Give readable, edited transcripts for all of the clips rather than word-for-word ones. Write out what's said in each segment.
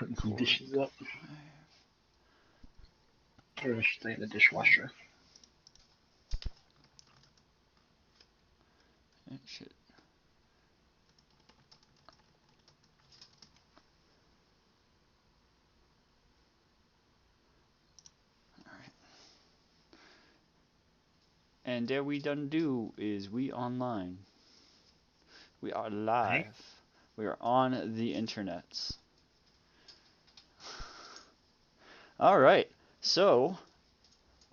Putting some dishes up. Or I should say in the dishwasher. Shit. Alright. And there we done do is we online. We are live. Hey. We are on the internets. Alright. So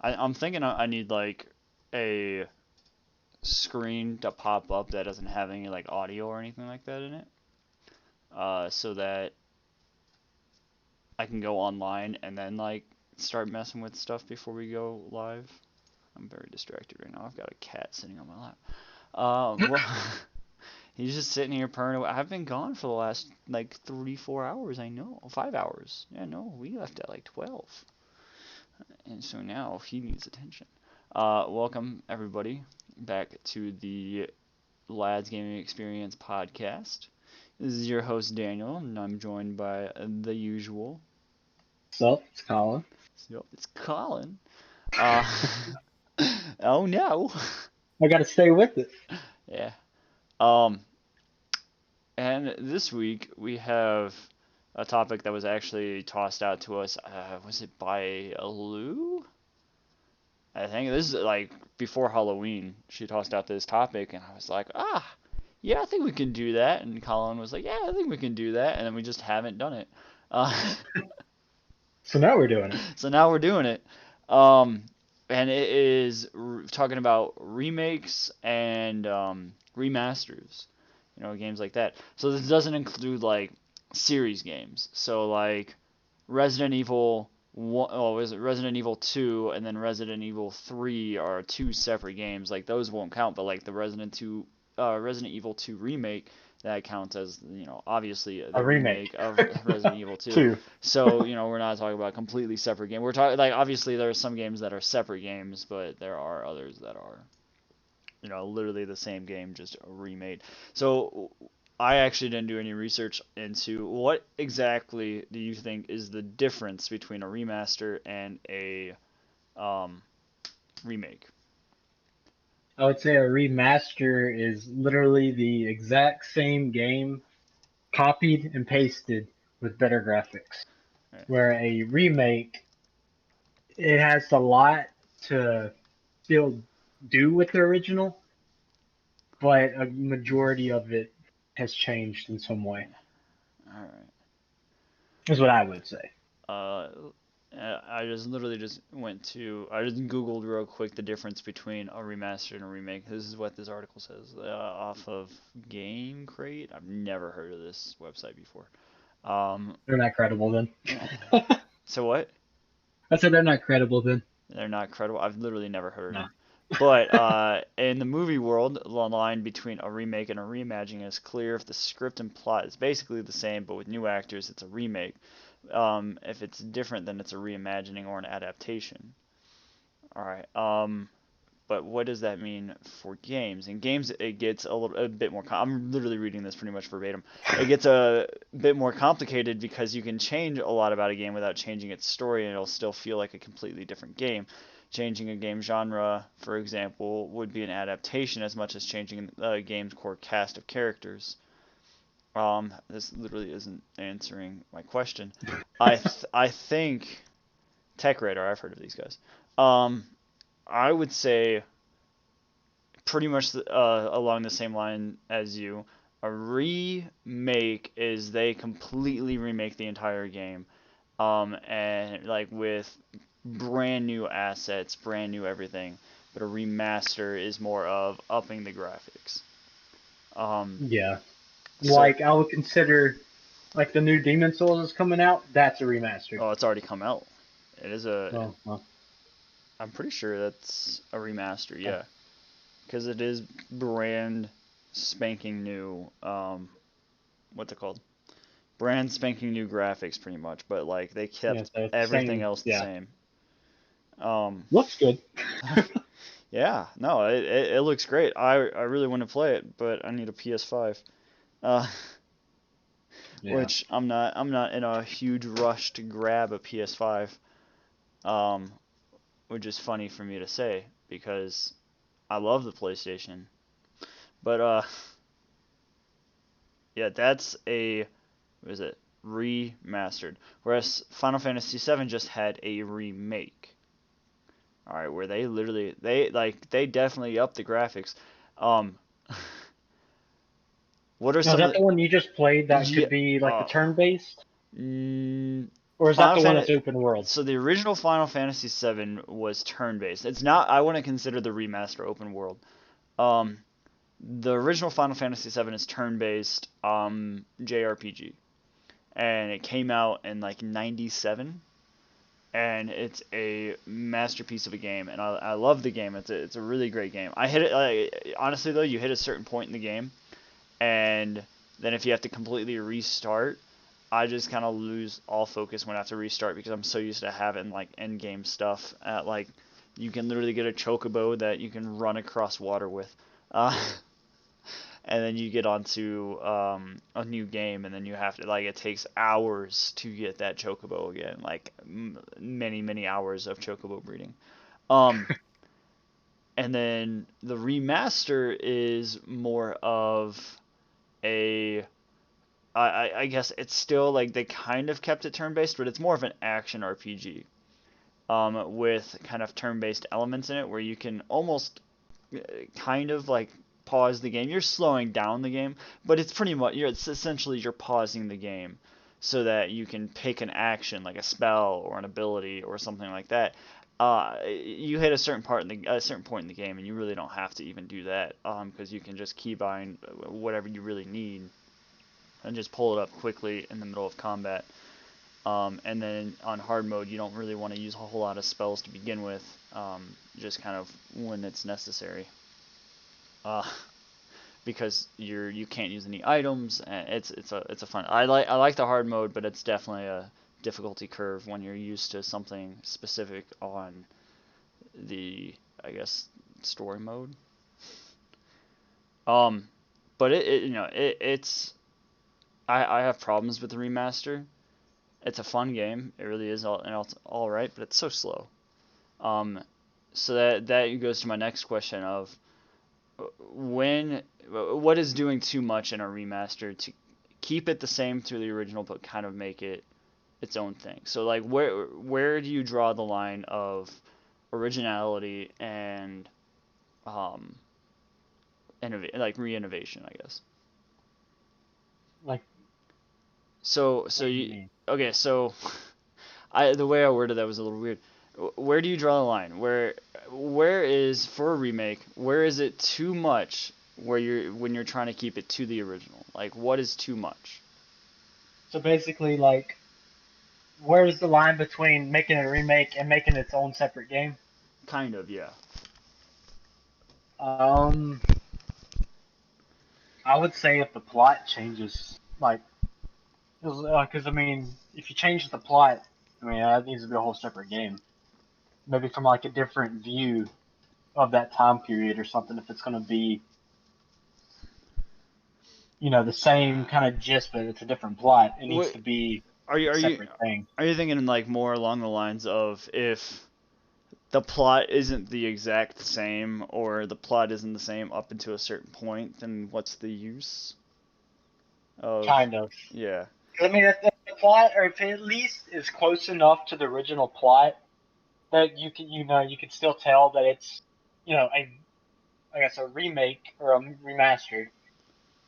I'm thinking I need like a screen to pop up that doesn't have any like audio or anything like that in it. So that I can go online and then like start messing with stuff before we go live. I'm very distracted right now. I've got a cat sitting on my lap. Well, he's just sitting here purring away. I've been gone for the last like 3-4 hours. I know, 5 hours. Yeah, no, we left at like 12, and so now he needs attention. Welcome everybody back to the Lads Gaming Experience podcast. This is your host Daniel, and I'm joined by the usual. So, it's Colin. Yep, it's Colin. Uh, oh no. I gotta stay with it. Yeah. Um, and this week we have a topic that was actually tossed out to us. Was it by Lou? I think this is like before Halloween. She tossed out this topic, and I was like, yeah, I think we can do that. And Colin was like, yeah, I think we can do that. And then we just haven't done it. Uh, So now we're doing it. so now we're doing it. Um, and it is talking about remakes and remasters, games like that. So this doesn't include like series games. So like Resident Evil 1, oh, is it Resident Evil 2 and then Resident Evil 3 are two separate games. Like those won't count, but like the Resident Evil 2 remake, that counts as, obviously A the remake. remake of Resident Evil 2. Two. So, we're not talking about completely separate games. We're talking like obviously there are some games that are separate games, but there are others that are, literally the same game just remade. So I actually didn't do any research into what exactly do you think is the difference between a remaster and a um, remake. I would say a remaster is literally the exact same game copied and pasted with better graphics. Right. Where a remake, it has a lot to still do with the original, but a majority of it has changed in some way. All right. Is what I would say. Uh, I just literally just I just Googled real quick the difference between a remaster and a remake. This is what this article says off of Game Crate. I've never heard of this website before. They're not credible then. So what? I said they're not credible then. They're not credible. I've literally never heard of No. them. But in the movie world, the line between a remake and a reimagining is clear. If the script and plot is basically the same, but with new actors, it's a remake. If it's different, then it's a reimagining or an adaptation. All right. But what does that mean for games? In games, it gets a bit more. I'm literally reading this pretty much verbatim. It gets a bit more complicated because you can change a lot about a game without changing its story, and it'll still feel like a completely different game. Changing a game genre, for example, would be an adaptation as much as changing a game's core cast of characters. This literally isn't answering my question. I think Tech Radar. I've heard of these guys. I would say pretty much along the same line as you. A remake is they completely remake the entire game, and like with brand new assets, brand new everything. But a remaster is more of upping the graphics. Um, Yeah. so Like I would consider like the new Demon Souls is coming out, that's a remaster. it's already come out. It is a. Oh, well. I'm pretty sure that's a remaster. Oh, Yeah, because it is brand spanking new. What's it called? Brand spanking new graphics, pretty much. But like they yeah, kept so it's the everything same. else the Yeah. same. Um, Looks good. yeah, no, it looks great. I really want to play it, but I need a PS5. Uh, Yeah. which I'm not in a huge rush to grab a PS5. Um, which is funny for me to say because I love the PlayStation. But yeah, that's a what is it? Remastered. Whereas Final Fantasy VII just had a remake. All right, where they definitely upped the graphics. Um, what are Now, is some that of the one you just played that yeah could be like the uh turn-based, or is that Final the one that's Fantasy open world? so the original Final Fantasy VII was turn-based. It's not I wouldn't consider the remaster open world. Um, the original Final Fantasy VII is turn-based JRPG, and it came out in like '97, and it's a masterpiece of a game, and I love the game. It's a really great game. I hit it honestly though, you hit a certain point in the game, and then if you have to completely restart, I just kind of lose all focus when I have to restart because I'm so used to having like end game stuff at like you can literally get a chocobo that you can run across water with. Uh, and then you get onto a new game, and then you have to like it takes hours to get that chocobo again, like many hours of chocobo breeding. Um, and then the remaster is more of a I guess it's still like they kind of kept it turn based, but it's more of an action RPG with kind of turn based elements in it where you can almost kind of like pause the game. You're slowing down the game, but it's pretty much it's essentially you're pausing the game so that you can pick an action like a spell or an ability or something like that. You hit a certain point in the game, and you really don't have to even do that because you can just keybind whatever you really need and just pull it up quickly in the middle of combat. And then on hard mode, you don't really want to use a whole lot of spells to begin with, just kind of when it's necessary. Uh, because you can't use any items, and it's a fun. I like the hard mode, but it's definitely a difficulty curve when you're used to something specific on the I guess story mode. Um, but it's I have problems with the remaster. It's a fun game. It really is and it's all right, but it's so slow. Um, so that goes to my next question of when what is doing too much in a remaster to keep it the same to the original but kind of make it its own thing. So like where do you draw the line of originality and um like re-innovation, I guess. Like, So what do you you mean? okay, so I the way I worded that was a little weird. Where do you draw the line? Where is for a remake? Where is it too much? Where you're when you're trying to keep it to the original? Like what is too much? So basically, like, where's the line between making a remake and making its own separate game? Kind of, yeah. Um, I would say if the plot changes, like, because I mean, if you change the plot, I mean that needs to be a whole separate game. Maybe from like a different view of that time period or something. If it's going to be, the same kind of gist, but it's a different plot, it needs What to be are you a are you separate thing. are you thinking like more along the lines of if the plot isn't the exact same or the plot isn't the same up until a certain point, then what's the use of Kind of. yeah. I mean, if the plot, or if it at least is close enough to the original plot that you can still tell that it's, I guess a remake or a remastered.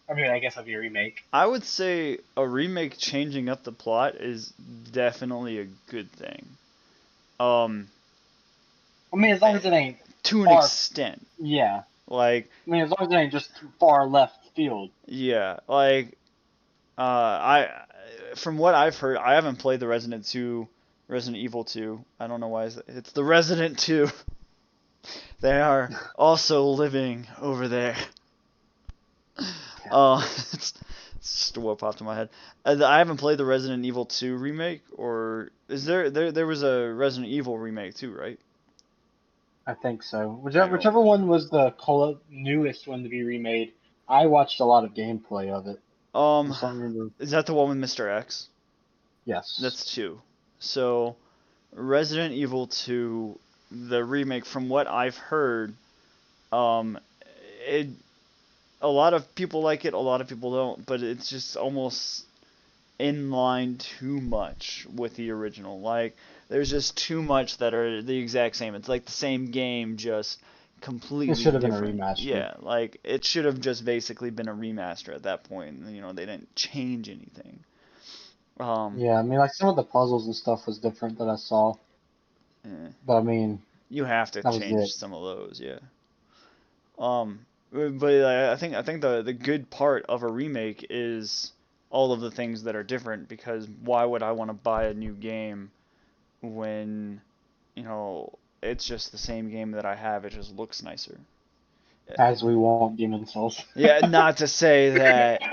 I mean, I guess it'd be a remake. I would say a remake changing up the plot is definitely a good thing. Um, I mean, as long as it ain't to an far, extent. yeah. Like, I mean, as long as it ain't just too far left field. yeah, like I from what I've heard, I haven't played the Resident Evil 2. I don't know why it's the Resident 2. They are also living over there. It's just what popped in my head. I haven't played the Resident Evil 2 remake, or is there was a Resident Evil remake too, right? I think so. I Whichever don't. whichever one was the newest one to be remade, I watched a lot of gameplay of it. Um, Just don't remember. is that the one with Mr. X? Yes. That's two. So, Resident Evil 2, the remake, from what I've heard, um, it a lot of people like it, a lot of people don't, but it's just almost in line too much with the original. Like, there's just too much that are the exact same. It's like the same game, just It completely should have been a different. remaster. Yeah, like it should have just basically been a remaster at that point. You know, they didn't change anything. Um, Yeah, I mean, like some of the puzzles and stuff was different that I saw, eh, but I mean, you have to that was it. change some of those, yeah. But I think the good part of a remake is all of the things that are different because why would I want to buy a new game when you know it's just the same game that I have, it just looks nicer. As we want Demon Souls. Yeah, not to say that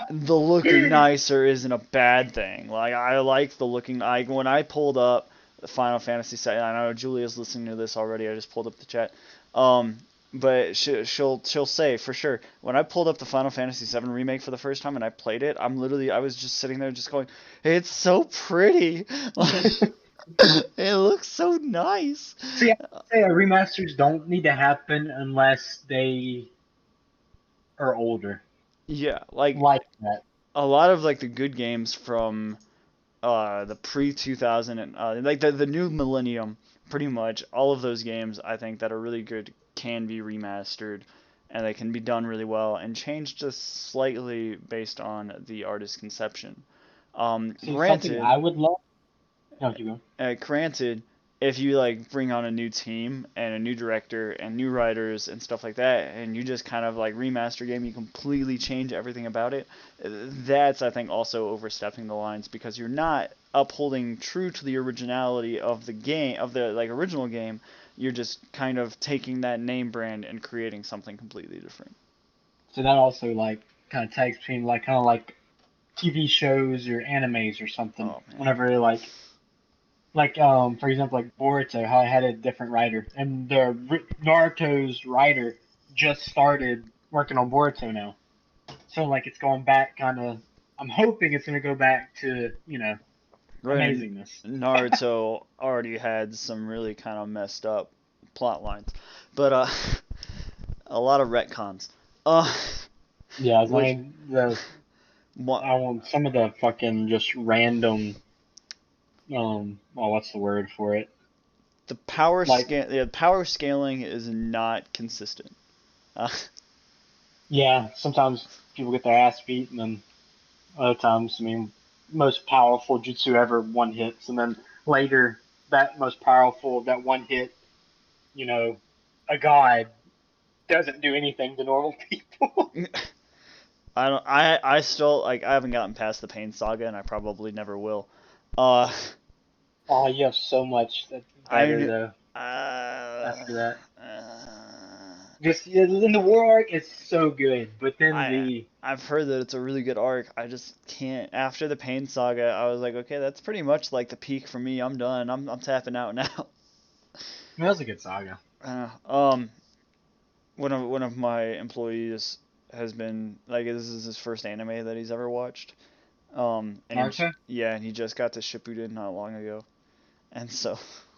the looking nicer isn't a bad thing. Like I like the looking. I when I pulled up the Final Fantasy site, I know Julia's listening to this already. I just pulled up the chat. Um, but she'll say for sure when I pulled up the Final Fantasy VII remake for the first time and I played it, I was just sitting there just going, it's so pretty. It looks so nice. See, I would say remasters don't need to happen unless they are older, Yeah, like like that. a lot of like the good games from the pre 2000 and like the new millennium, pretty much all of those games I think that are really good can be remastered and they can be done really well and changed just slightly based on the artist's conception. See, something Granted, I would love. No, keep going. granted, if you like bring on a new team and a new director and new writers and stuff like that, and you just kind of like remaster game, you completely change everything about it. That's I think also overstepping the lines because you're not upholding true to the originality of the game of the like original game. You're just kind of taking that name brand and creating something completely different. So that also like kind of tags between like kind of like TV shows or animes or something. Oh man, Whenever like for example like Boruto, how it had a different writer, and Naruto's writer just started working on Boruto now. So like it's going back kind of. I'm hoping it's gonna go back to right. amazingness. Naruto already had some really kind of messed up plot lines, but a lot of retcons. Uh, Yeah, I which mean the what I want some of the fucking just random oh what's the word for it? the power Like scale, yeah, power scaling is not consistent. Uh, yeah, sometimes people get their ass beat, and then other times, I mean, most powerful jutsu ever one hits, and then later that most powerful that one hit, you know, a god doesn't do anything to normal people. I don't. I still like. I haven't gotten past the Pain Saga, and I probably never will. Uh, Oh, you have so much that better I though uh, after that. uh, Just in the war arc, it's so good, but then I the I've heard that it's a really good arc. I just can't. After the Pain Saga, I was like, okay, that's pretty much like the peak for me. I'm done. I'm tapping out now. that was a good saga. Uh, one of my employees has been like this is his first anime that he's ever watched. And Naruto. yeah, and he just got to Shippuden not long ago. And so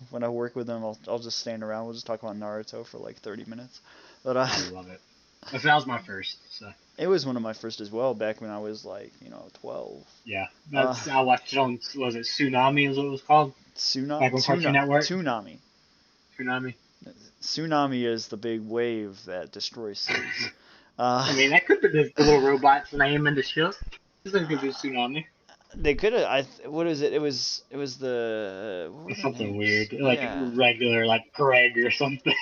when I work with him, I'll just stand around. We'll just talk about Naruto for like 30 minutes. But I love it. That was my first. So it was one of my first as well back when I was like 12. yeah, Uh, that's I watched it on. Was it Tsunami? Is what it was called back on Cartoon Network? Tsunami. Tsunami. Tsunami is the big wave that destroys cities. Uh, I mean, that could be the little robots name in the ship. This could be Tsunami. they could have. What is it? It was the what were It's their something names? weird, like Yeah. regular, like Greg or something.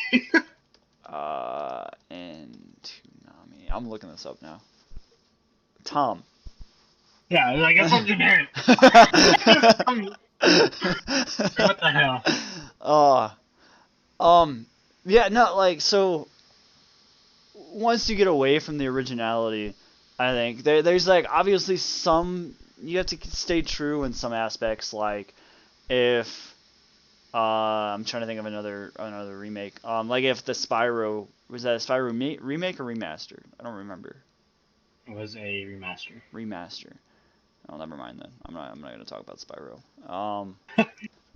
And Toonami. I'm looking this up now. Tom. Yeah, like that's something generic. What the hell? uh, um, yeah, no, like so. Once you get away from the originality, I think there's like obviously some you have to stay true in some aspects. Like if I'm trying to think of another remake. Like if the Spyro was that a Spyro remake or remastered? I don't remember. was a remaster. Remaster. Oh, never mind then. I'm not gonna talk about Spyro.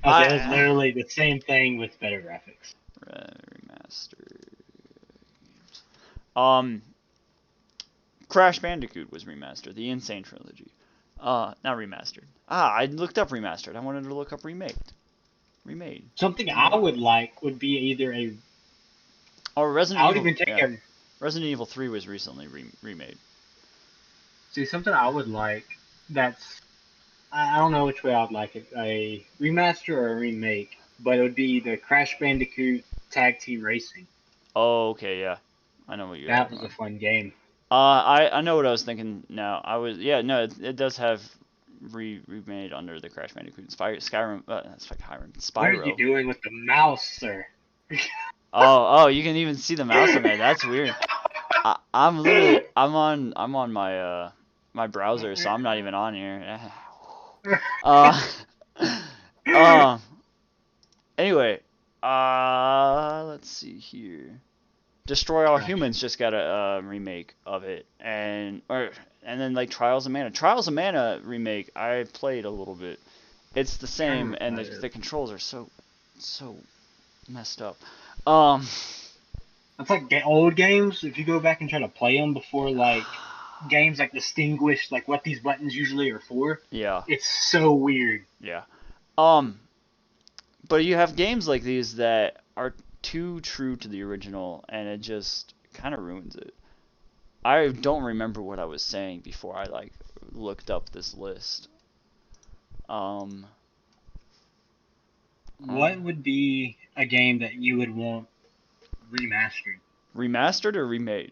Okay, it was I literally the same thing with better graphics. remaster. Um, Crash Bandicoot was remastered. The Insane Trilogy. Not remastered. I looked up remastered. I wanted to look up remade. Remade. Something I Remade. would like would be either a. Oh, Resident I would Evil. even take Yeah, a. Resident Evil 3 was recently remade. See, something I would like that's. I don't know which way I'd like it. A remaster or a remake, but it would be the Crash Bandicoot Tag Team Racing. Oh, okay, yeah. I know what you're That talking was a about. fun game. I know what I was thinking now. Yeah, no, it does have remade under the Crash Bandicoot Skyrim. That's like Skyrim. What are you Spyro. doing with the mouse, sir? Oh, you can even see the mouse on there. That's weird. I'm on my browser, so I'm not even on here. uh, uh, anyway, let's see here. Destroy All Crash. Humans just got a remake of it, and then like Trials of Mana. Trials of Mana remake, I played a little bit. It's the I don't know same, what and that is. the controls are so messed up. Um, It's like old games. If you go back and try to play them before, like games like distinguish like what these buttons usually are for, yeah, it's so weird. yeah. Um, but you have games like these that are too true to the original, and it just kind of ruins it. I don't remember what I was saying before I like looked up this list. Um, uh, What would be a game that you would want remastered? Remastered or remade?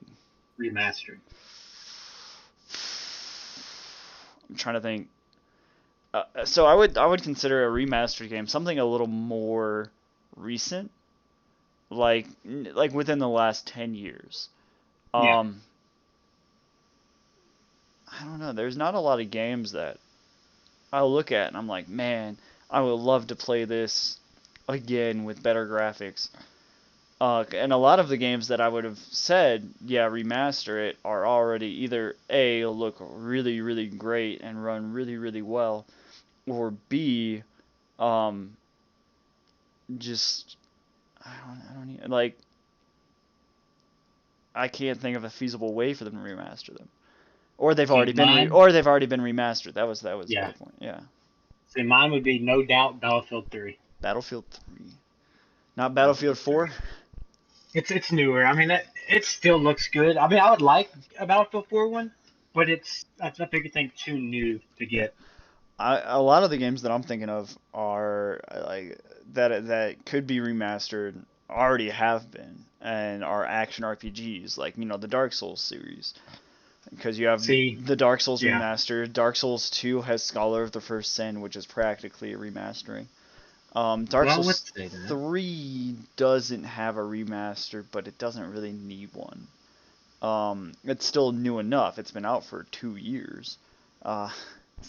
Remastered. I'm trying to think. So I would consider a remastered game something a little more recent, like within the last 10 years. Yeah. Um, I don't know. There's not a lot of games that I look at and I'm like, man, I would love to play this again with better graphics. And a lot of the games that I would have said, yeah, remaster it, are already either A, look really, really great and run really, really well, or B, um, just I don't even, like I can't think of a feasible way for them to remaster them, See mine. or they've already been remastered. That was the Yeah. other point. Yeah, See mine would be no doubt Battlefield 3. Battlefield 3, not Battlefield Battlefield 3. 4. It's newer. I mean, it still looks good. I mean, I would like a Battlefield 4 one, but that's a bigger thing too new to Yeah, get. a lot of the games that I'm thinking of are like that could be remastered, already have been, and are action RPGs like the Dark Souls series. Because you have See, the Dark Souls yeah. remastered. Dark Souls 2 has Scholar of the First Sin, which is practically a remastering. Dark Well, Souls let's say that. 3 doesn't have a remaster, but it doesn't really need one. It's still new enough. It's been out for 2 years. Uh,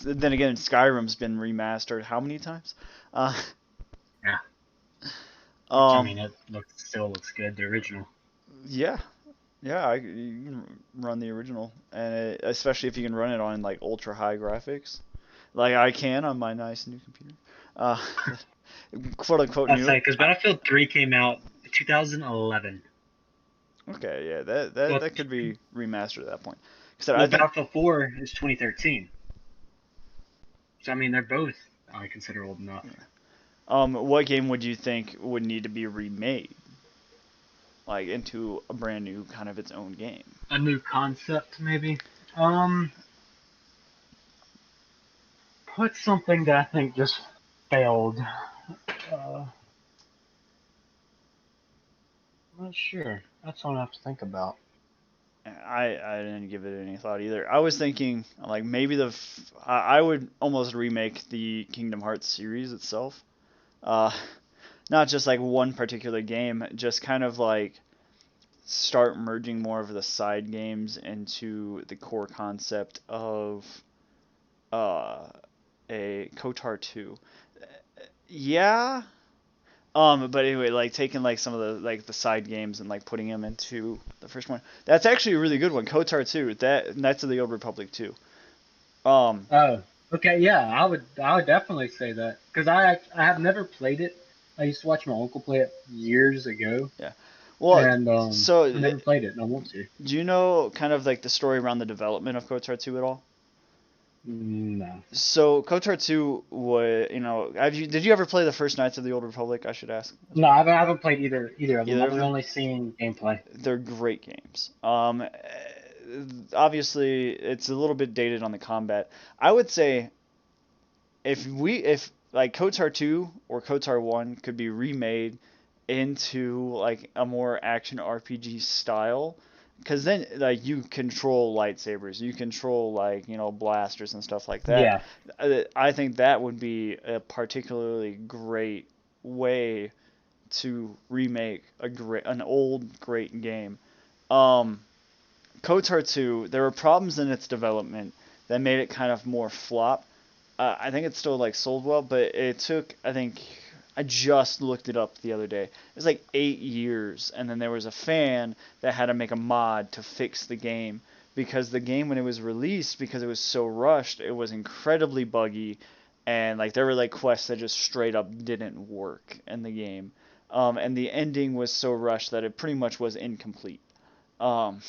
then again, Skyrim's been remastered how many times? Uh, Yeah. Which I um, mean, still looks good. The original. yeah, yeah, you can run the original, and especially if you can run it on like ultra high graphics, like I can on my nice new computer. Uh, quote unquote That's new. like because Battlefield 3 came out 2011. Okay, yeah, that Well, that could be remastered at that point. Because I well, think Battlefield 4 is 2013. So I mean, they're both I consider old enough. what game would you think would need to be remade, like into a brand new kind of its own game? A new concept, maybe. Um, what's something that I think just failed? I'm not sure. That's what I have to think about. I didn't give it any thought either. I was thinking like maybe I would almost remake the Kingdom Hearts series itself. Uh, Not just like one particular game, just kind of like start merging more of the side games into the core concept of uh, a KOTOR 2. Yeah, But anyway, like taking like some of the like the side games and like putting them into the first one. That's actually a really good one. KOTOR 2. That Knights of the Old Republic 2. Um, Oh, okay, yeah, I would definitely say that because I have never played it. I used to watch my uncle play it years ago, yeah. Well, and so I never played it, and I want to. do you know kind of like the story around the development of KOTOR 2 at all? No, So KOTOR 2 was, did you ever play the first Knights of the Old Republic? I should ask as no, well. I haven't played either of them. Either I've of them? only seen gameplay. They're great games. Obviously, it's a little bit dated on the combat. I would say if like KOTOR 2 or KOTOR 1 could be remade into like a more action RPG style, because then like you control lightsabers, you control like blasters and stuff like that. Yeah. I think that would be a particularly great way to remake an old great game. Um, KOTOR 2, there were problems in its development that made it kind of more flop. I think it still like sold well, but it took, I think I just looked it up the other day. It was like 8 years, and then there was a fan that had to make a mod to fix the game because the game when it was released, because it was so rushed, it was incredibly buggy, and like there were like quests that just straight up didn't work in the game, and the ending was so rushed that it pretty much was incomplete. Um,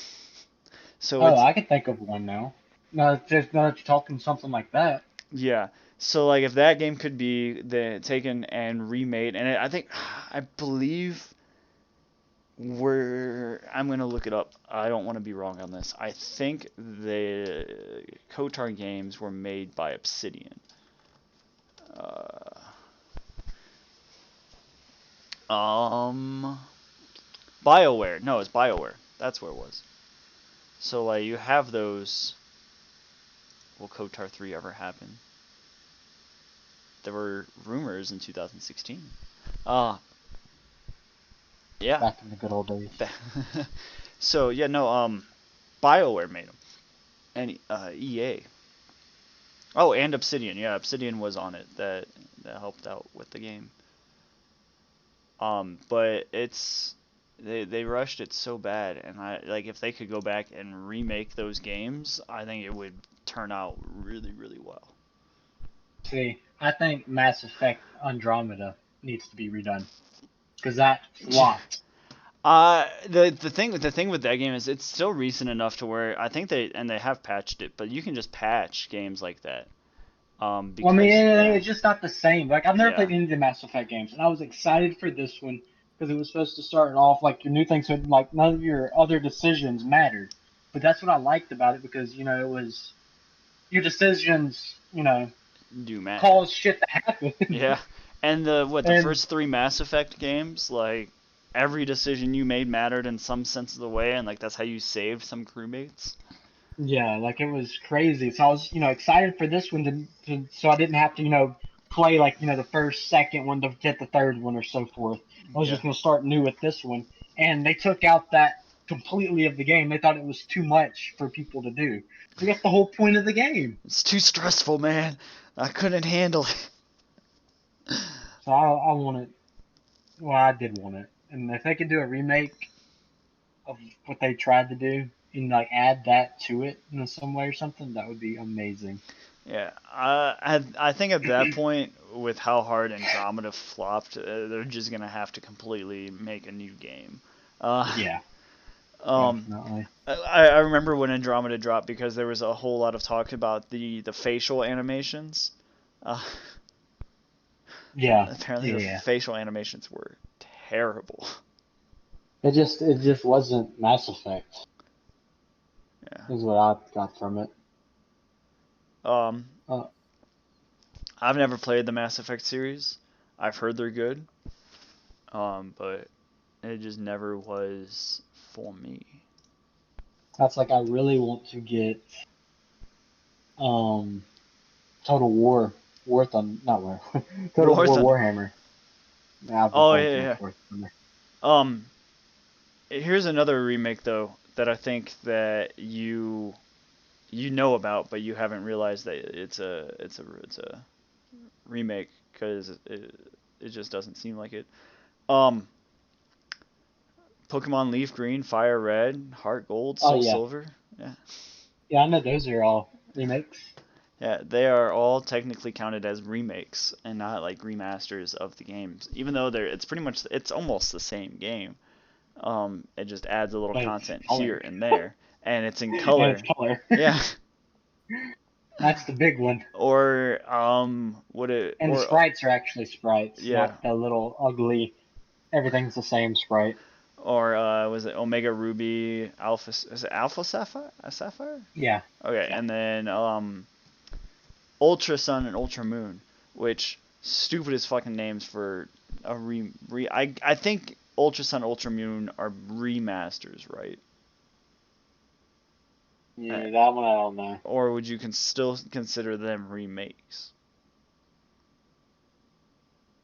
so Oh, it's I can think of one now. No, just now that you're talking something like that. Yeah. So like if that game could be taken and remade, and I think I believe I'm gonna look it up. I don't want to be wrong on this. I think the KOTOR games were made by Obsidian. Uh, um, BioWare. No, it's BioWare. That's where it was. So like you have those. Will KOTOR 3 ever happen? There were rumors in 2016. Uh, yeah. Back in the good old days. So yeah, no, BioWare made them, and EA. Oh, and Obsidian. Yeah, Obsidian was on it. That helped out with the game. But they rushed it so bad, and I like if they could go back and remake those games, I think it would turn out really really well. See, I think Mass Effect Andromeda needs to be redone because that flopped. The thing with that game is it's still recent enough to where I think they have patched it, but you can just patch games like that. Well, I mean, Because yeah, it's just not the same. Like, I've never yeah, played any of the Mass Effect games, and I was excited for this one because it was supposed to start off like your new thing, so like none of your other decisions mattered. But that's what I liked about it because it was your decisions, do matter. caused shit to happen. Yeah, and the And first three Mass Effect games, like every decision you made mattered in some sense of the way, and like that's how you saved some crewmates. yeah, like it was crazy. So I was, excited for this one so I didn't have to, play like, the first, second one to get the third one or so forth. I was Yeah, just gonna start new with this one, and they took out that completely of the game. They thought it was too much for people to do. So that's the whole point of the game. it's too stressful, man. I couldn't handle it. So I want it. Well, I did want it, and if they could do a remake of what they tried to do and like add that to it in some way or something, that would be amazing. Yeah, I think at that point, with how hard Andromeda flopped, they're just gonna have to completely make a new game. Uh, Yeah, um, definitely. I remember when Andromeda dropped because there was a whole lot of talk about the facial animations. Uh, Yeah, apparently yeah, the yeah. facial animations were terrible. It just wasn't Mass Effect, Yeah. is what I got from it. Um, Uh, I've never played the Mass Effect series. I've heard they're good. But it just never was for me. that's like I really want to get um Total War War Thunder, not War, Total War War Thunder. Warhammer. Yeah, I've been Oh playing yeah, too much yeah. War Thunder. Um, here's another remake though that I think that you know about, but you haven't realized that it's a remake because it just doesn't seem like it. Um, Pokemon Leaf Green, Fire Red, Heart Gold, Oh Soul yeah, Silver. Yeah. yeah, I know those are all remakes. Yeah, they are all technically counted as remakes and not like remasters of the games. Even though it's pretty much it's almost the same game. It just adds a little But it's content here color. and there, and it's in And it's color. color. Yeah. That's the big one. Or would it And the or sprites are actually sprites, yeah. not the little ugly. Everything's the same sprite. Or was it Omega Ruby Alpha? Is it Alpha Sapphire? A Sapphire? Yeah, Okay, yeah. and then Ultra Sun and Ultra Moon, which stupidest fucking names for a I think Ultra Sun, Ultra Moon are remasters, right? Uh, Yeah, that one I don't know. or would you still consider them remakes?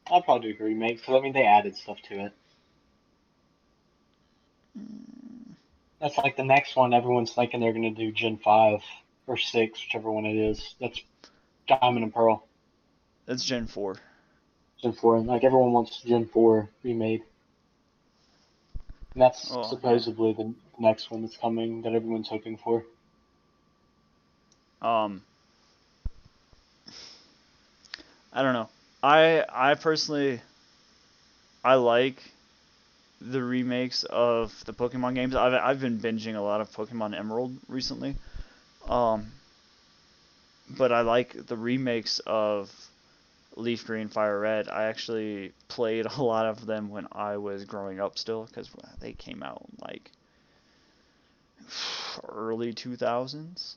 I'll probably do remakes because I mean they added stuff to it. Mm, That's like the next one. Everyone's thinking they're gonna do Gen 5 or 6, whichever one it is. That's Diamond and Pearl. that's Gen 4. Gen 4. Like everyone wants Gen 4 remade. And that's Oh yeah. supposedly the next one that's coming that everyone's hoping for. Um, I don't know. I personally I like the remakes of the Pokemon games. I've been binging a lot of Pokemon Emerald recently. Um, but I like the remakes of Leaf Green, Fire Red. I actually played a lot of them when I was growing up still because they came out in like early 2000s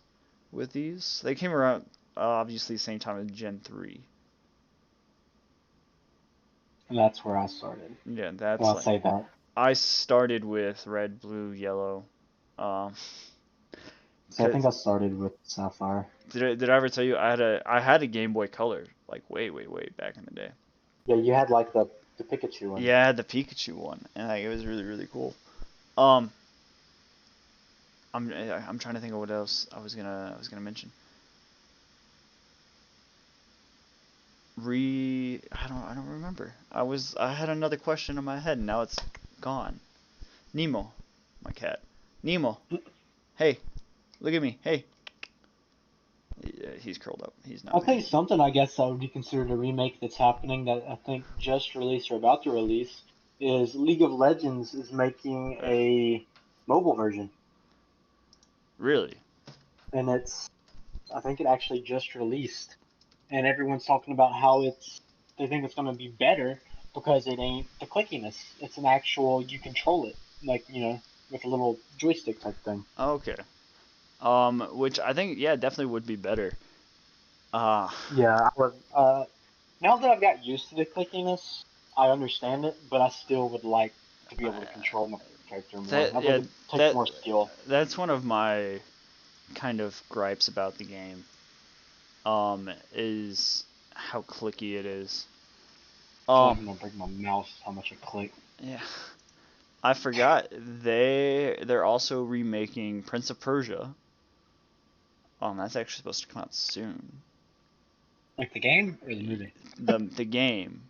with these. They came around obviously same time as Gen 3. And that's where I started. Yeah, Well, that's I'll like say that. I started with red, blue, yellow. Um, So I think I 'cause started with Sapphire. did I ever tell you I had a Game Boy Color like way back in the day. Yeah, you had like the Pikachu one. Yeah, I had the Pikachu one, and like, it was really cool. Um, I'm trying to think of what else I was gonna mention. I don't remember. I had another question in my head, and now it's gone. Nemo, my cat. Nemo, hey, look at me. Hey, he's curled up. He's not I'll tell looking you at me. something I guess that would be considered a remake that's happening that I think just released or about to release is League of Legends is making Okay. a mobile version. Really? And I think it actually just released. And everyone's talking about how they think it's going to be better because it ain't the clickiness. It's an actual, you control it, like, with a little joystick type thing. Okay. Which I think, yeah, definitely would be better. Uh, Yeah, I was, now that I've got used to the clickiness, I understand it, but I still would like to be able to control my character more. I think yeah, it takes that more skill. that's one of my kind of gripes about the game. Is how clicky it is. I feel like Um, I'm gonna break my mouse how much I click. yeah, I forgot they're also remaking Prince of Persia. That's actually supposed to come out soon. Like the game or the movie? The game,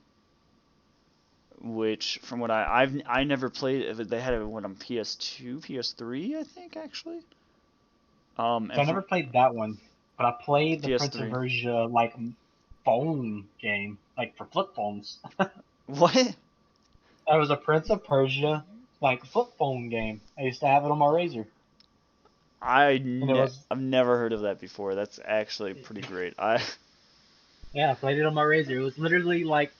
which from what I never played it. They had it on PS2, PS3, I think actually. So And I never from played that one, but I played the Prince of PS3. Persia like phone game, like for flip phones. What? That was a Prince of Persia like flip phone game. I used to have it on my Razor, and it was I've never heard of that before. That's actually pretty great. I yeah, I played it on my Razor. It was literally like,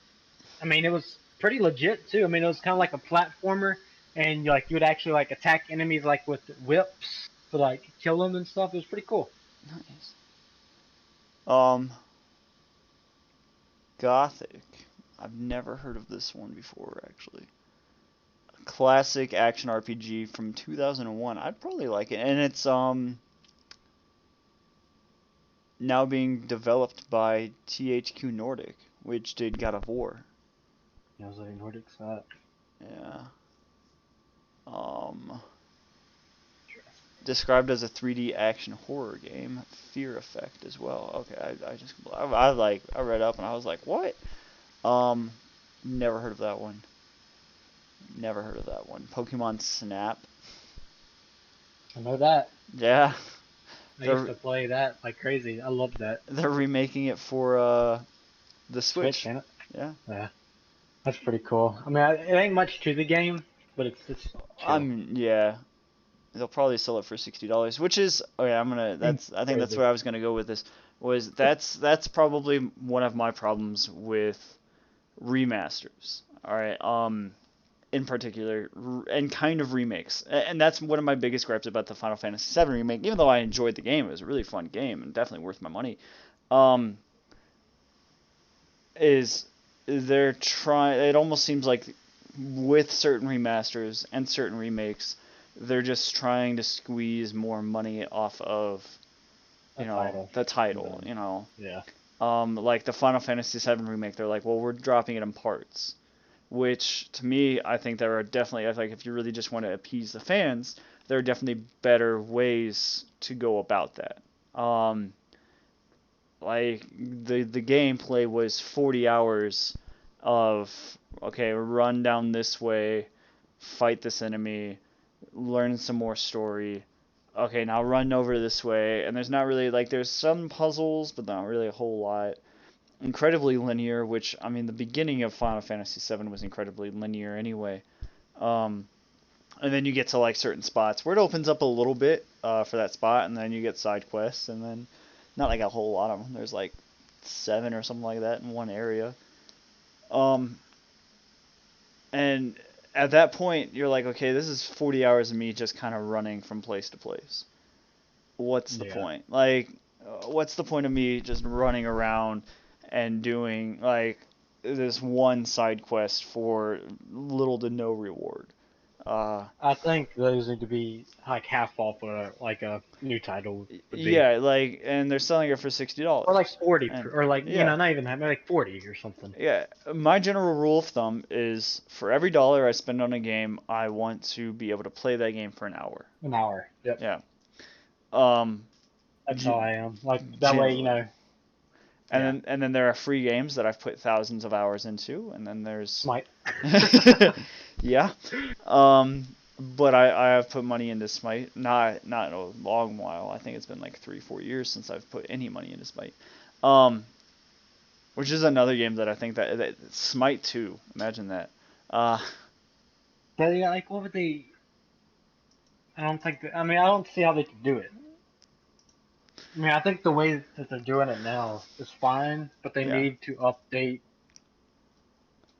I mean, it was pretty legit too. I mean, it was kind of like a platformer, and like you would actually like attack enemies like with whips to like kill them and stuff. It was pretty cool. nice. Um, Gothic. I've never heard of this one before actually. Classic action RPG from 2001. I'd probably like it, and it's now being developed by THQ Nordic, which did God of War. Yeah, I was like Nordic that. Yeah. Um, Described as a 3D action horror game, Fear Effect as well. Okay, I read up and I was like, what? Um, Never heard of that one. Never heard of that one. Pokemon Snap. I know that. Yeah, I used they're to play that like crazy. I love that. they're remaking it for the Switch, Switch. ain't it? Yeah. Yeah, that's pretty cool. I mean, it ain't much to the game, but it's chill. Yeah. They'll probably sell it for $60, which is okay. I think that's Crazy. where I was gonna go with this. Was that's probably one of my problems with remasters. All right. In particular, and kind of remakes, and that's one of my biggest gripes about the Final Fantasy VII remake. Even though I enjoyed the game, it was a really fun game and definitely worth my money. Um, is they're trying? It almost seems like with certain remasters and certain remakes, they're just trying to squeeze more money off of A title. the title. Then yeah, Like the Final Fantasy VII remake, they're like, well, we're dropping it in parts, which to me, I think there are definitely, I think if you really just want to appease the fans, there are definitely better ways to go about that. Um, like the gameplay was 40 hours of okay, run down this way, fight this enemy, learn some more story. Okay, now run over this way, and there's not really like there's some puzzles, but not really a whole lot. Incredibly linear, which I mean the beginning of Final Fantasy VII was incredibly linear anyway. Um, and then you get to like certain spots where it opens up a little bit for that spot, and then you get side quests, and then not like a whole lot of them. There's like 7 or something like that in one area. Um, and at that point, you're like, okay, this is 40 hours of me just kind of running from place to place. What's the yeah. point? Like, what's the point of me just running around and doing like this one side quest for little to no reward? Uh, I think those need to be like half off like a new title would be, yeah, like, and they're selling it for or like $60, 40, and or like yeah, not even that, like 40 or something. yeah. My general rule of thumb is for every dollar I spend on a game, I want to be able to play that game for an hour. An hour. Yep. Yeah. Um, That's how g- I am. Like that way, generally. And Yeah. then there are free games that I've put thousands of hours into, and then there's Smite. yeah. Um, but I have put money into Smite, not in a long while. I think it's been like 3 4 years since I've put any money into Smite. Um, which is another game that I think that Smite 2, imagine that. Uh, But yeah, like what would they? I don't think. I mean, I don't see how they could do it. I mean, I think the way that they're doing it now is fine, but they yeah, need to update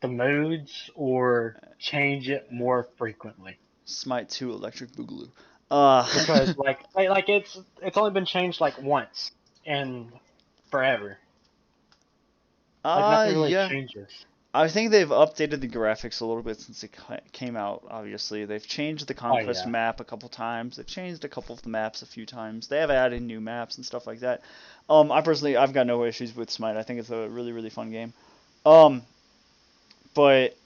the modes or change it more frequently. Smite 2 Electric Boogaloo. Uh, Because like it's only been changed like once in forever. Like nothing really yeah. changes. I think they've updated the graphics a little bit since it came out, obviously. They've changed the Oh Conquest yeah. map a couple times. They've changed a couple of the maps a few times. They have added new maps and stuff like that. I've got no issues with Smite. I think it's a really, really fun game. Um, but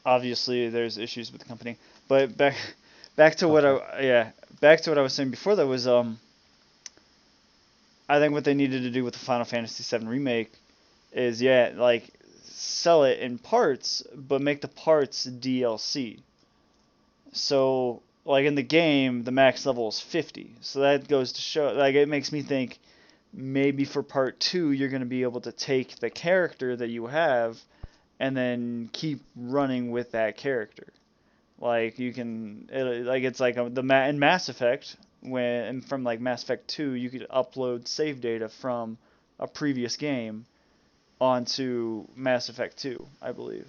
obviously there's issues with the company. But back to what Okay. back to what I was saying before that was I think what they needed to do with the Final Fantasy VII remake is like sell it in parts, but make the parts DLC. So like in the game, the max level is 50. So that goes to show like it makes me think maybe for part 2 you're going to be able to take the character that you have and then keep running with that character. Like you can like it's like in Mass Effect when from like Mass Effect 2 you could upload save data from a previous game onto Mass Effect 2, I believe.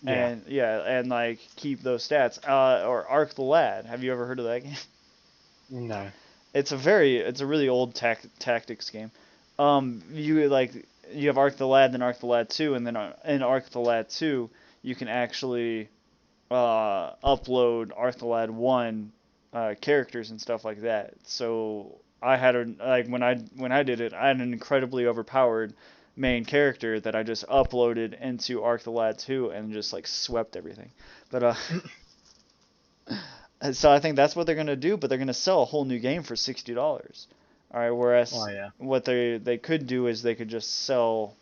Yeah. And yeah, and like keep those stats. Or Arc the Lad. Have you ever heard of that game? No. It's a really old tactics game. You have Arc the Lad, then Arc the Lad 2, and then in Arc the Lad 2 you can actually upload Arc the Lad 1 characters and stuff like that. So I had when I did it, I had an incredibly overpowered main character that I just uploaded into Arc the Lad 2 and just like swept everything. But so I think that's what they're gonna do, but they're gonna sell a whole new game for $60. All right, Oh whereas yeah. what they could do is they could just sell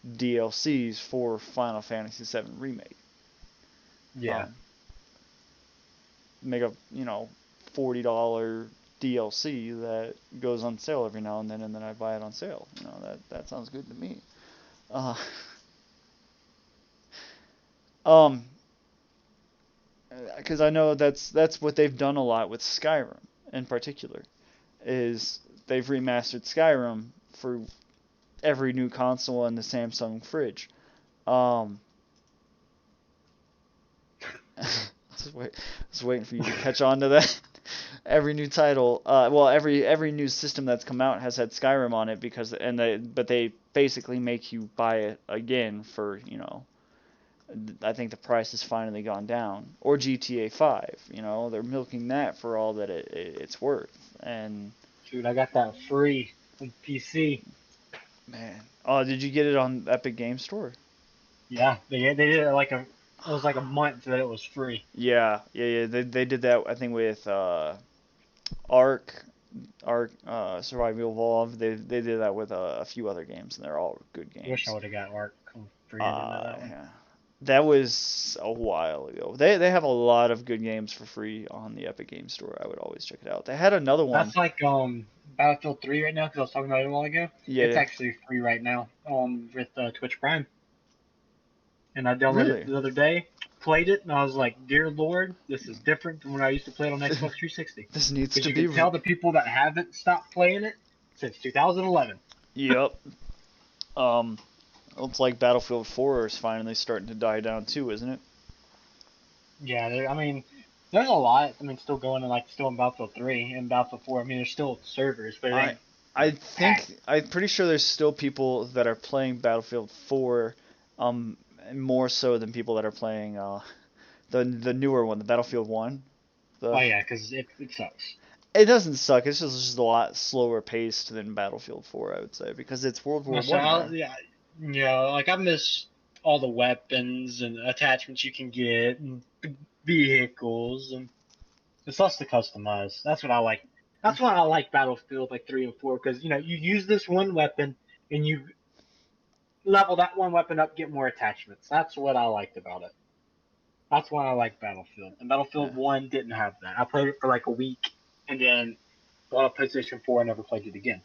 DLCs for Final Fantasy VII Remake. Yeah. Make a $40 DLC that goes on sale every now and then I buy it on sale. That sounds good to me. Uh, um, because I know that's what they've done a lot with Skyrim in particular, is they've remastered Skyrim for every new console and the Samsung fridge. Um, just waiting for you to catch on to that. Every new title, well, every new system that's come out has had Skyrim on it but they basically make you buy it again for, I think the price has finally gone down. Or GTA 5, they're milking that for all that it's worth. And Dude, I got that free on PC. man, oh, did you get it on Epic Game Store? Yeah, they did it like it was like a month that it was free. Yeah. They did that I think with Ark, Survival Evolved. They did that with a few other games, and they're all good Wish I games. would have got Ark free. I didn't know that one. Yeah. That was a while ago. They have a lot of good games for free on the Epic Game Store. I would always check it out. They had another one. That's like Battlefield 3 right now because I was talking about it a while ago. It's Yeah. actually free right now with Twitch Prime. And I downloaded it Really? the other day, played it, and I was like, "Dear Lord, this is different from when I used to play it on Xbox 360." This needs Because to you be. can tell the people that haven't stopped playing it since 2011. Yep. Um, Looks like Battlefield 4 is finally starting to die down too, isn't it? Yeah, I mean, there's a lot. I mean, still going and still in Battlefield 3 and Battlefield 4. I mean, there's still servers, but it I ain't I packed. think I'm pretty sure there's still people that are playing Battlefield 4, more so than people that are playing the newer one, the Battlefield 1. Oh The yeah, because it sucks. It doesn't suck. It's just a lot slower paced than Battlefield 4, I would say, because it's World War So One there. yeah, like I miss all the weapons and attachments you can get and vehicles and it's less to customize. That's what I like. That's why I like Battlefield 3 and 4 because you use this one weapon and you level that one weapon up, get more attachments. That's what I liked about it. That's why I like Battlefield. And Battlefield Yeah. 1 didn't have that. I played it for like a week and then got a PlayStation 4 and never played it again.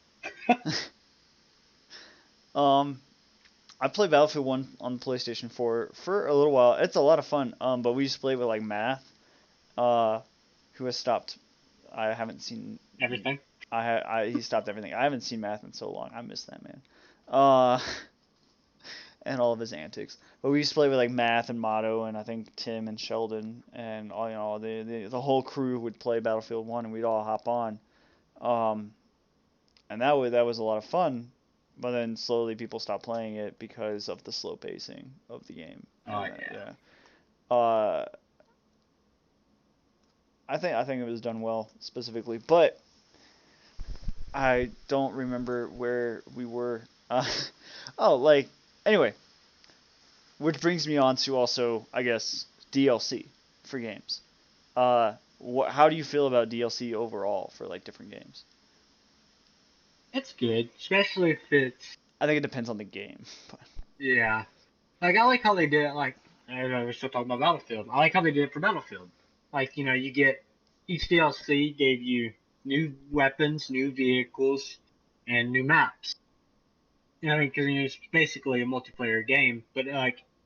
um, I played Battlefield 1 on PlayStation 4 for a little while. It's a lot of fun. But we used to play with like Math, uh, who has stopped. I haven't seen. Everything. He stopped everything. I haven't seen Math in so long. I miss that man. Uh, and all of his antics. But we used to play with like Math and Motto, and I think Tim and Sheldon, and all the whole crew would play Battlefield 1, and we'd all hop on. Um, and that was a lot of fun. But then slowly people stopped playing it because of the slow pacing of the game. Oh, And yeah. yeah, I think it was done well specifically, but I don't remember where we were. Oh, anyway, which brings me on to also, I guess, DLC for games. How do you feel about DLC overall for like different games? It's good, especially if it's, I think it depends on the game. yeah. I like how they did it, I don't know, we're still talking about Battlefield. I like how they did it for Battlefield. You get, each DLC gave you new weapons, new vehicles, and new maps. I mean, because it's basically a multiplayer game, but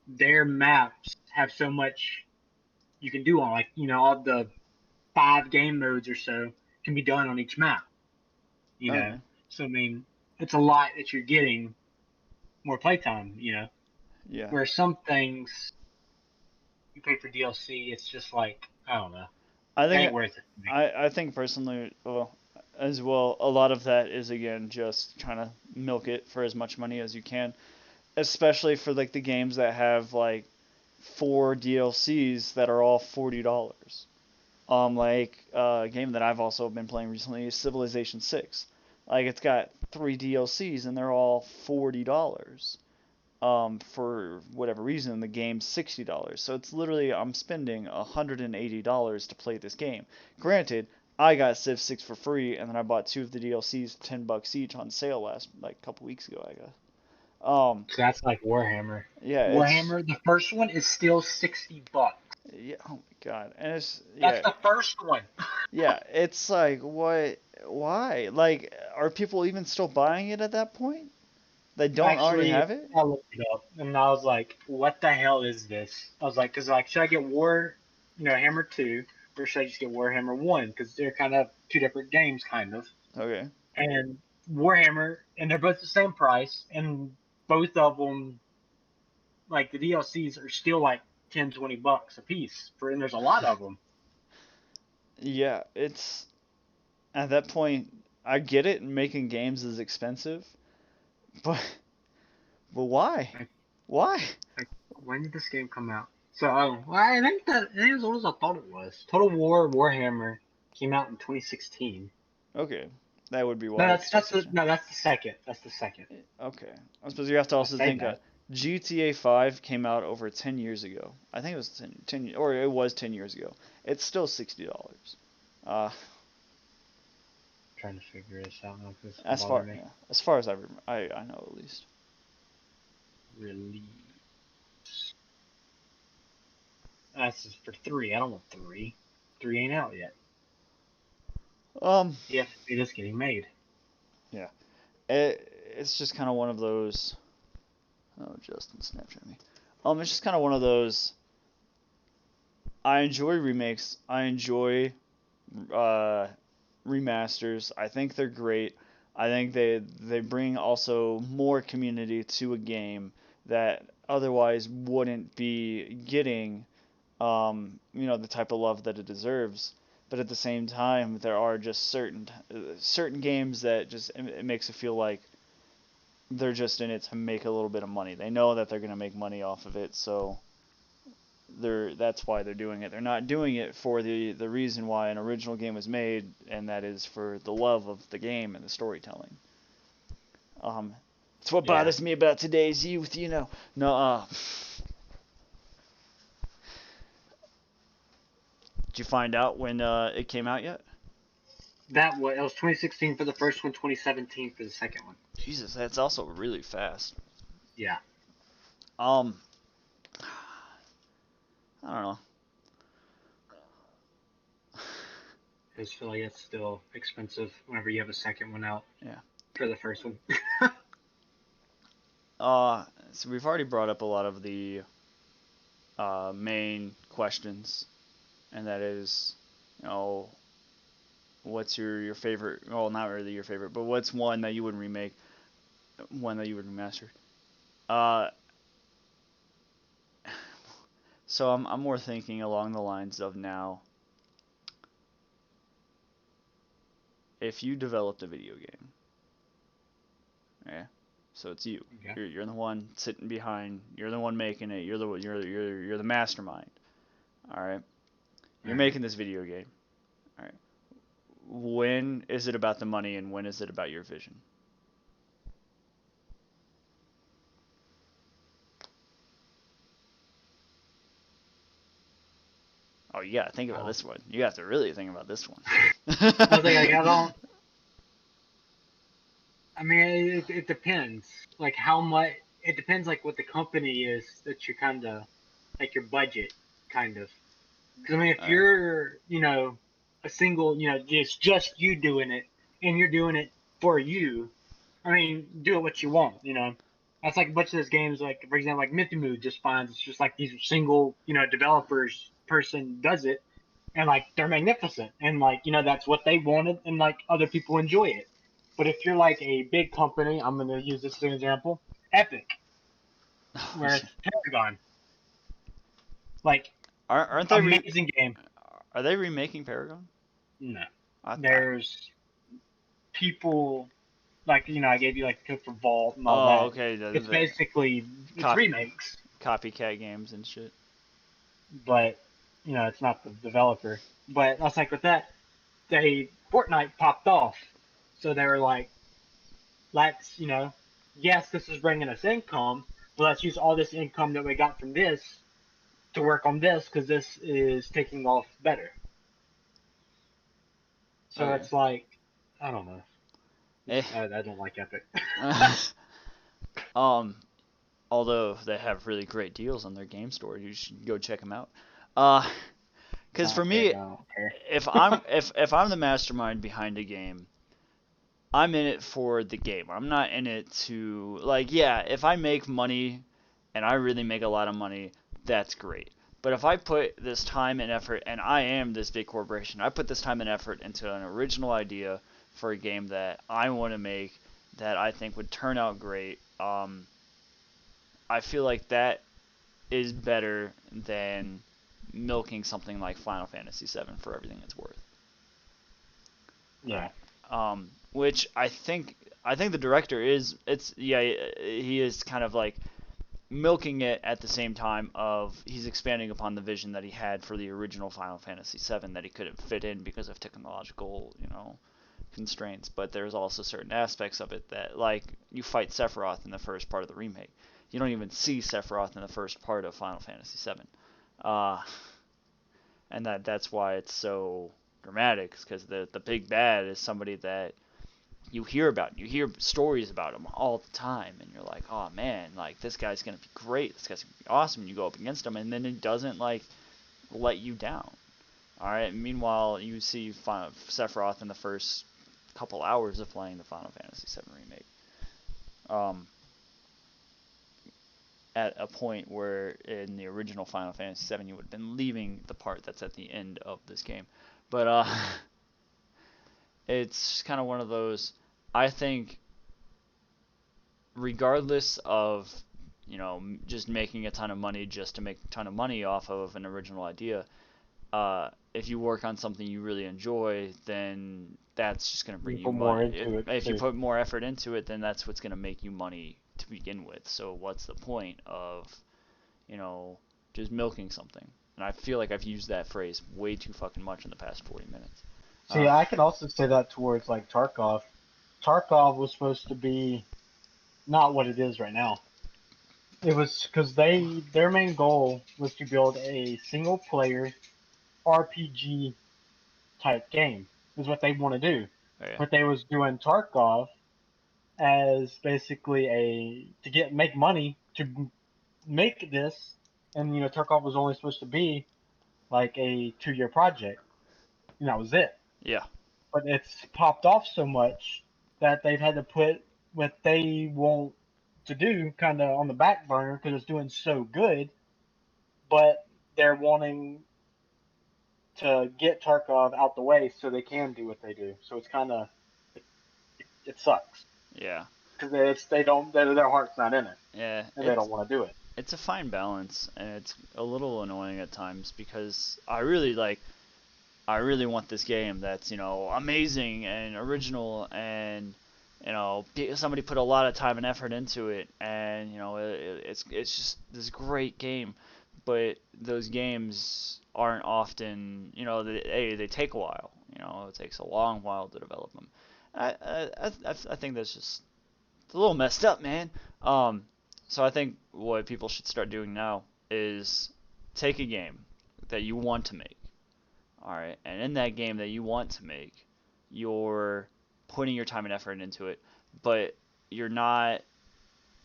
their maps have so much you can do on, all the 5 game modes or so can be done on each map, you know? Okay. So, I mean, it's a lot that you're getting more playtime, Yeah. Where some things you pay for DLC, it's just I don't know, I it ain't think worth it to me. I think personally, well, as well, a lot of that is again just trying to milk it for as much money as you can, especially for like the games that have like 4 DLCs that are all $40. A game that I've also been playing recently is Civilization 6. Like it's got 3 DLCs and they're all $40. For whatever reason, the game's $60. So it's literally I'm spending $180 to play this game. Granted, I got Civ 6 for free, and then I bought 2 of the DLCs, $10 each on sale last like a couple weeks ago, I guess. So that's like Warhammer. Yeah, it's Warhammer, the first one is still $60. Yeah. Oh my God. And it's That's yeah. the first one. Yeah. It's like what? Why? Like, are people even still buying it at that point? They don't already Actually, have it? I looked it up and I was like, "What the hell is this?" I was like, "Cause like, should I get Hammer 2, or should I just get Warhammer 1? Because they're kind of two different games, kind of." Okay. And Warhammer, and they're both the same price, and both of them, like the DLCs, are still like 10, $20 a piece and there's a lot of them. Yeah. It's at that point. I get it. Making games is expensive, but why? Like, Why? like, when did this game come out? So, well, I think that it ain't as old as I thought it was. Total War Warhammer came out in 2016. Okay. That would be No, why it's still that's such the a. no, that's the second. That's the second. Okay. I suppose you have to I also say think that. GTA 5 came out over 10 years ago. I think it was 10 or it was 10 years ago. It's still $60. Uh, Trying to figure this out now because it's as bother far me. yeah, as far as I know at least. Release. This is for 3. I don't want 3. 3 ain't out yet. Um, You have to see this getting made. yeah. It's just kind of one of those. Oh, Justin Snapchat me. It's just kind of one of those. I enjoy remakes. I enjoy uh remasters. I think they're great. I think they bring also more community to a game that otherwise wouldn't be getting the type of love that it deserves. But at the same time, there are just certain games that just it makes it feel like they're just in it to make a little bit of money. They know that they're going to make money off of it, so that's why they're doing it. They're not doing it for the reason why an original game was made, and that is for the love of the game and the storytelling. Um, it's what Yeah. bothers me about today's youth, you know. No, did you find out when it came out yet? It was 2016 for the first one, 2017 for the second one. Jesus, that's also really fast. Yeah. Um, I don't know. I just feel like it's still expensive whenever you have a second one out Yeah. for the first one. So we've already brought up a lot of the main questions, and that is, you know, what's your favorite? Well, not really your favorite, but what's one that you would remake, one that you would remaster? Uh, so I'm more thinking along the lines of now, if you developed a video game, yeah, so it's you. Okay. You're the one sitting behind. You're the one making it. You're the mastermind. All right. You're All right. making this video game. All right. When is it about the money and when is it about your vision? Oh, you gotta think about Oh. this one. You have to really think about this one. I was like, I don't. I mean, it depends. Like how much. It depends, like what the company is that you're kind of like your budget, kind of. Because I mean, if Alright. you're, a single, just you doing it, and you're doing it for you, I mean, do it what you want. That's like a bunch of those games, like for example, like Mythimu just finds it's just like these single, developers person does it, and like they're magnificent, and like that's what they wanted, and like other people enjoy it. But if you're like a big company, I'm gonna use this as an example, Epic, Oh, where yeah. it's Paragon, like Aren't they amazing game. are they remaking Paragon? No, I there's people like I gave you like Code for Vault and all oh, that. okay, It's the basically it's cop remakes, copycat games and shit. but it's not the developer. But I was like with that, they Fortnite popped off, so they were like, let's yes, this is bringing us income, but let's use all this income that we got from this to work on this because this is taking off better. So Okay. it's like I don't know. Eh. I don't like Epic. um, although they have really great deals on their game store, you should go check them out. Uh, because for Okay, me, I don't care. if I'm the mastermind behind a game, I'm in it for the game. I'm not in it to like, yeah, if I make money and I really make a lot of money, that's great. But if I put this time and effort, and I am this big corporation, I put this time and effort into an original idea for a game that I want to make that I think would turn out great. I feel like that is better than milking something like Final Fantasy VII for everything it's worth. All Yeah. right. Which I think the director is it's yeah he is kind of like milking it at the same time of he's expanding upon the vision that he had for the original Final Fantasy VII that he couldn't fit in because of technological constraints. But there's also certain aspects of it that like you fight Sephiroth in the first part of the remake. You don't even see Sephiroth in the first part of Final Fantasy VII. Uh, and that's why it's so dramatic because the big bad is somebody that you hear about. You hear stories about him all the time, and you're like, oh man, like this guy's gonna be great. This guy's gonna be awesome. And you go up against him, and then he doesn't like let you down. All right. Meanwhile, you see Sephiroth in the first couple hours of playing the Final Fantasy VII remake. Um, at a point where in the original Final Fantasy VII you would have been leaving the part that's at the end of this game. But it's kind of one of those. I think, regardless of just making a ton of money just to make a ton of money off of an original idea, if you work on something you really enjoy, then that's just going to bring You you put more money. into it If you too. put more effort into it, then that's what's going to make you money to begin with. So what's the point of you know, just milking something? And I feel like I've used that phrase way too fucking much in the past 40 minutes. See, I can also say that towards like Tarkov. Tarkov was supposed to be not what it is right now. It was because their main goal was to build a single player RPG type game. Is what they want to do. Yeah, But they was doing Tarkov as basically a to get make money to make this, and Tarkov was only supposed to be like a 2-year project, and that was it. yeah, But it's popped off so much that they've had to put what they want to do kind of on the back burner because it's doing so good. But they're wanting to get Tarkov out the way so they can do what they do. So it's kind of it sucks yeah, because they don't their heart's not in it yeah. and they don't want to do it. It's a fine balance, and it's a little annoying at times because I really want this game that's amazing and original and somebody put a lot of time and effort into it, and it's just this great game. But those games aren't often, they take a while. It takes a long while to develop them. I think that's just it's a little messed up, man. Um, so I think what people should start doing now is take a game that you want to make, all right, and in that game that you want to make, you're putting your time and effort into it, but you're not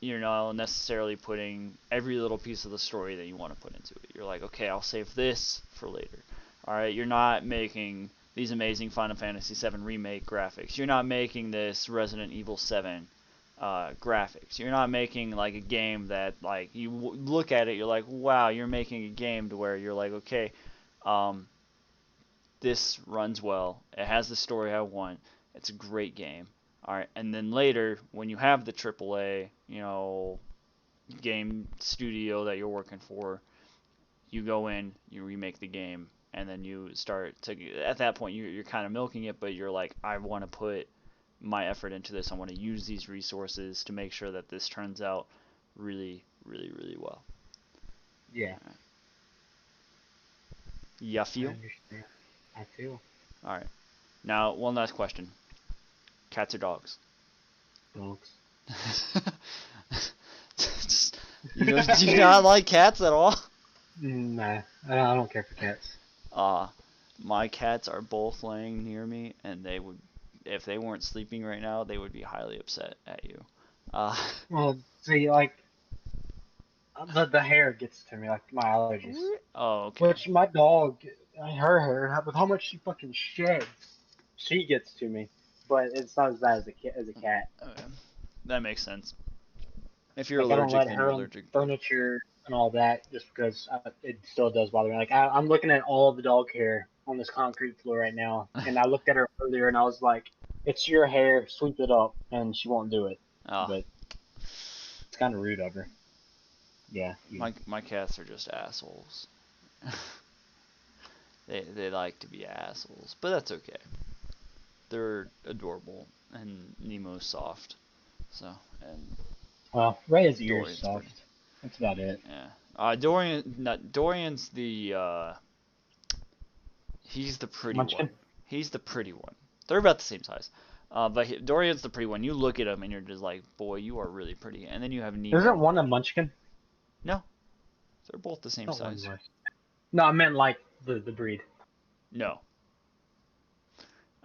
necessarily putting every little piece of the story that you want to put into it. You're like, okay, I'll save this for later. All right, you're not making these amazing Final Fantasy VII remake graphics. You're not making this Resident Evil 7 graphics. You're not making like a game that like you look at it, you're like, wow, you're making a game to where you're like, okay, um, this runs well. It has the story I want. It's a great game. All right, and then later when you have the AAA, game studio that you're working for, you go in, you remake the game, and then you start to. At that point, you're kind of milking it, but you're like, I want to put my effort into this. I want to use these resources to make sure that this turns out really, really, really well. Yeah, Ya I feel? understand. I feel All right. Now, one last question: cats or dogs? dogs. Just, do you not like cats at all? Nah, I don't care for cats. Uh, my cats are both laying near me, and they would, if they weren't sleeping right now, they would be highly upset at you. Uh, Well, see, like The hair gets to me, like my allergies. Oh, okay. Which my dog, her hair, with how much she fucking sheds, she gets to me. But it's not as bad as a cat. Okay. That makes sense. If you're Like I don't allergic, let then her you're on allergic. furniture and all that, just because it still does bother me. Like I'm looking at all the dog hair on this concrete floor right now, and I looked at her earlier, and I was like, "It's your hair, sweep it up," and she won't do it. Ah, But it's kind of rude of her. Yeah. my cats are just assholes. They like to be assholes, but that's okay. They're adorable, and Nemo's soft. So, and Well, Rhea's ears Dorian's pretty. soft. That's about it. Yeah. Dorian's the he's the pretty one. Munchkin. He's the pretty one. They're about the same size. But Dorian's the pretty one. You look at him and you're just like, boy, you are really pretty. And then you have Isn't Nemo. one a Munchkin? No, they're both the same Not one size. was. No, I meant like the breed. No.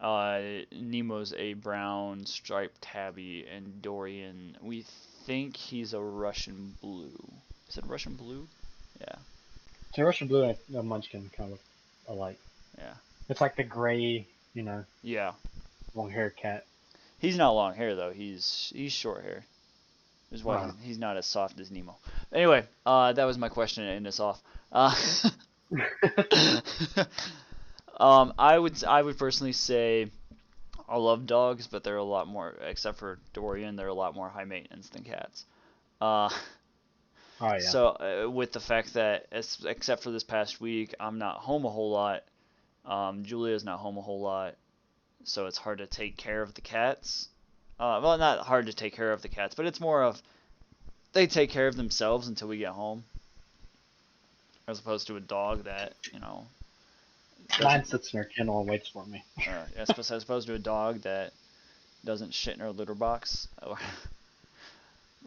Nemo's a brown striped tabby, and Dorian, we think he's a Russian blue. Is it Russian blue? Yeah. So Russian blue and a Munchkin kind of alike. Yeah. It's like the gray, you know, Yeah. long haired cat. He's not long hair though. He's short hair. Which is why Wow. he's not as soft as Nemo. Anyway, that was my question to end us off. I would personally say I love dogs, but they're a lot more, except for Dorian, they're a lot more high maintenance than cats. Uh, Oh yeah. so with the fact that except for this past week, I'm not home a whole lot. Julia's not home a whole lot, so it's hard to take care of the cats. Well, not hard to take care of the cats, but it's more of they take care of themselves until we get home, as opposed to a dog that Mine doesn't. sits in her kennel and waits for me. As opposed to a dog that doesn't shit in her litter box.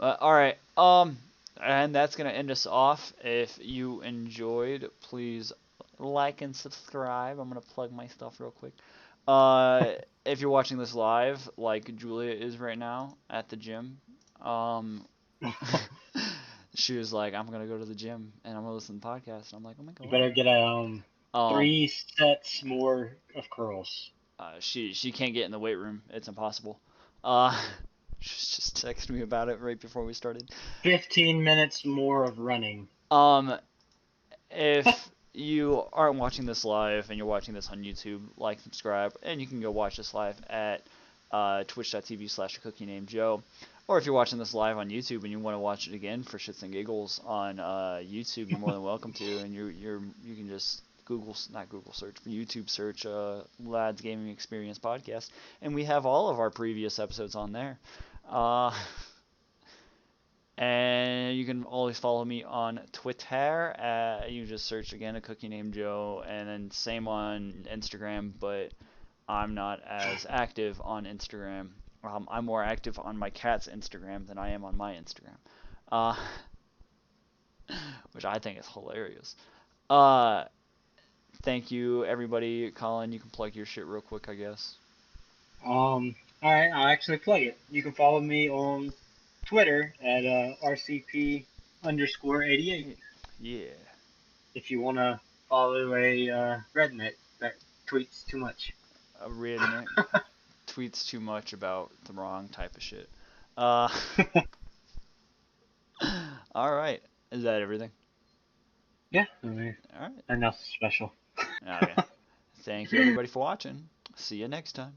All right. And that's gonna end us off. If you enjoyed, please like and subscribe. I'm gonna plug my stuff real quick. If you're watching this live, like Julia is right now at the gym, um, she was like, "I'm gonna go to the gym and I'm gonna listen to the podcast." And I'm like, "Oh my You god." better get a Um, 3 sets more of curls. she can't get in the weight room. It's impossible. Uh, she just texted me about it right before we started. 15 minutes more of running. If you aren't watching this live and you're watching this on YouTube, like, subscribe, and you can go watch this live at twitch.tv/cookie named Joe. Or if you're watching this live on YouTube and you want to watch it again for shits and giggles on YouTube, you're more than welcome to. And you can just not Google search, but YouTube search Lads Gaming Experience Podcast, and we have all of our previous episodes on there. And you can always follow me on Twitter. You just search again a cookie named Joe, and then same on Instagram, but I'm not as active on Instagram. I'm more active on my cat's Instagram than I am on my Instagram, uh, which I think is hilarious. Uh, Thank you, everybody. Colin, you can plug your shit real quick, I guess. Alright, I'll actually plug it. You can follow me on Twitter at RCP_88 Yeah. if you want to follow a redneck that tweets too much. A redneck tweets too much about the wrong type of shit. Uh, all right. Is that everything? Yeah, I mean, All right. enough special. Okay. Thank you, everybody, for watching. See you next time.